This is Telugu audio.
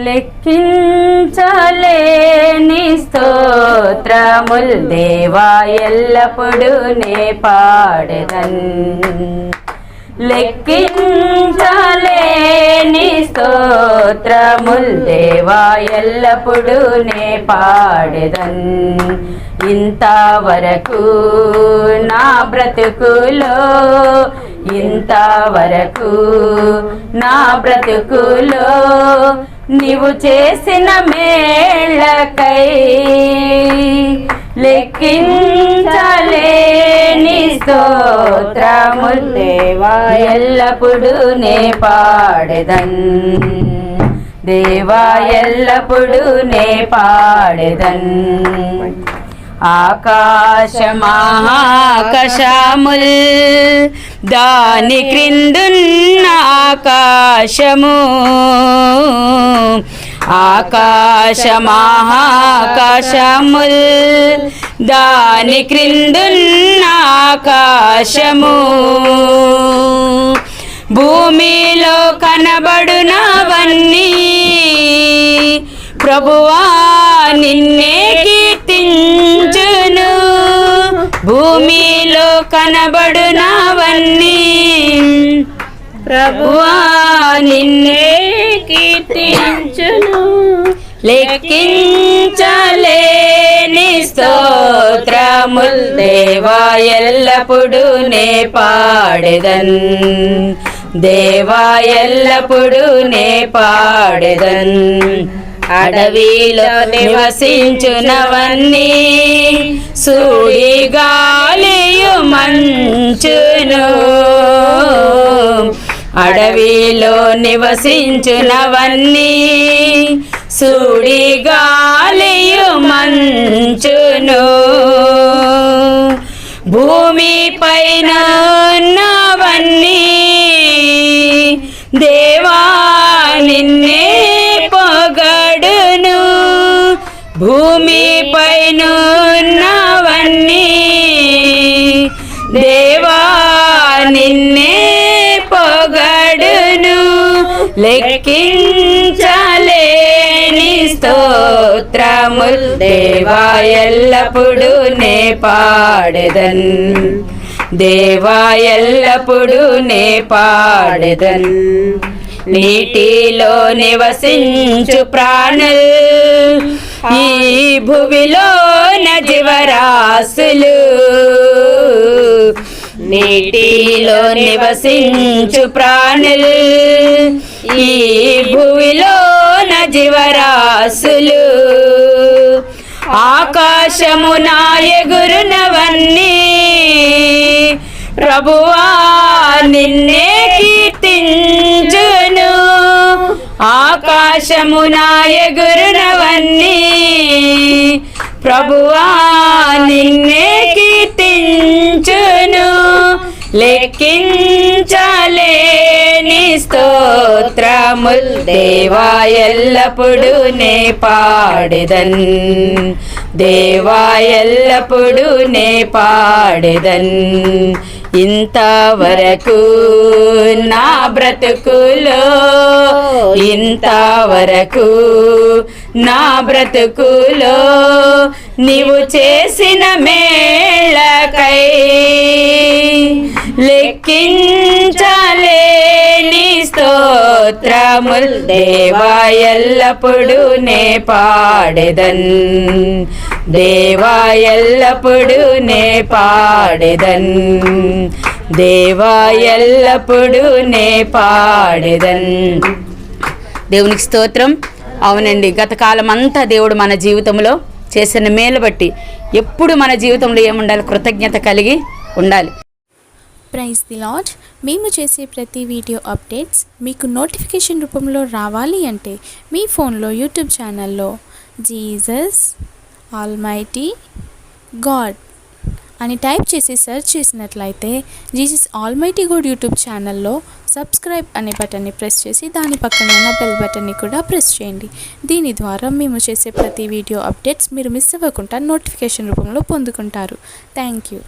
లెక్కించలేని స్తోత్రముల్ దేవా ఎల్లప్పుడూ నే పాడెదన్. లెక్కించలేని స్తోత్రముల్ దేవా ఎల్లప్పుడూ నే పాడెదన్. ఇంతవరకు నా బ్రతుకులో, ఇంతవరకు నా బ్రతుకులో నీవు చేసిన మేళ్ళకై లెక్కించలేని స్తోత్రముల్ దేవా ఎల్లప్పుడూ నే పాడెదన్. దేవా ఎల్లప్పుడూ నే పాడెదన్. ఆకాశమాకాశముల్ దాని క్రిందున్న ఆకాశము, ఆకాశమాకాశముల్ దాని క్రిందున్న ఆకాశము, భూమిలో కనబడునవన్నీ ప్రభువా నిన్నే కీర్తించును. భూమిలో కనబడునవన్నీ ప్రభువా నిన్నే కీర్తించును. లెక్కించలేని స్తోత్రముల్ దేవా ఎల్లప్పుడూ నే పాడెదన్. దేవా ఎల్లప్పుడూ నే పాడెదన్. అడవిలో నివసించునవన్నీ సూడి గాలియు మంచును, అడవిలో నివసించునవన్నీ సూడి గాలియు మంచును, భూమి పైన ఉన్నవన్నీ దేవా నిన్నే పొగడును. భూమి పైన ఉన్నవన్నీ దేవా నిన్నే పొగడును. లెక్కించలేని స్తోత్రముల్ దేవా ఎల్లప్పుడూ నే పాడెదన్. దేవా ఎల్లప్పుడూ నే పాడెదన్. నీటిలో నివసించు ప్రాణులు, ఈ భువిలోన జీవరాశులు, నీటిలో నివసించు ప్రాణులు, ఈ భువిలోన జీవరాశులు, ఆకాశమున ఎగురునవన్నీ ప్రభువా నిన్నే కీర్తించును. ఆకాశమున ఎగురునవన్నీ ప్రభువా నిన్నే కీర్తించును. లెక్కించలేని స్తోత్రముల్ దేవా ఎల్లప్పుడూ నే పాడెదన్. దేవా ఎల్లప్పుడూ నే పాడెదన్. ఇంతవరకు నా బ్రతుకులో, ఇంతవరకు నా బ్రతుకులో నీవు చేసిన మేళ్ళకై లెక్కించలేని స్తోత్రముల్ దేవా ఎల్లప్పుడూ నే పాడెదన్. దేవా ఎల్లప్పుడూ నే పాడెదన్. దేవా ఎల్లప్పుడూ నే పాడెదన్. దేవునికి స్తోత్రం. అవునండి, గత కాలం అంతా దేవుడు మన జీవితంలో చేసిన మేలు బట్టి ఎప్పుడు మన జీవితంలో ఏముండాలి? కృతజ్ఞత కలిగి ఉండాలి. Praise the Lord. మేము చేసే ప్రతి వీడియో అప్డేట్స్ మీకు నోటిఫికేషన్ రూపంలో రావాలి అంటే మీ ఫోన్లో యూట్యూబ్ ఛానల్లో జీసస్ ఆల్మైటీ గాడ్ అని టైప్ చేసి సెర్చ్ చేసినట్లయితే జీసస్ ఆల్మైటీ గాడ్ యూట్యూబ్ ఛానల్లో సబ్స్క్రైబ్ అనే బటన్ని ప్రెస్ చేసి దాని పక్కన ఉన్న బెల్ బటన్ని కూడా ప్రెస్ చేయండి. దీని ద్వారా మేము చేసే ప్రతి వీడియో అప్డేట్స్ మీరు మిస్ అవ్వకుండా నోటిఫికేషన్ రూపంలో పొందుకుంటారు. Thank you.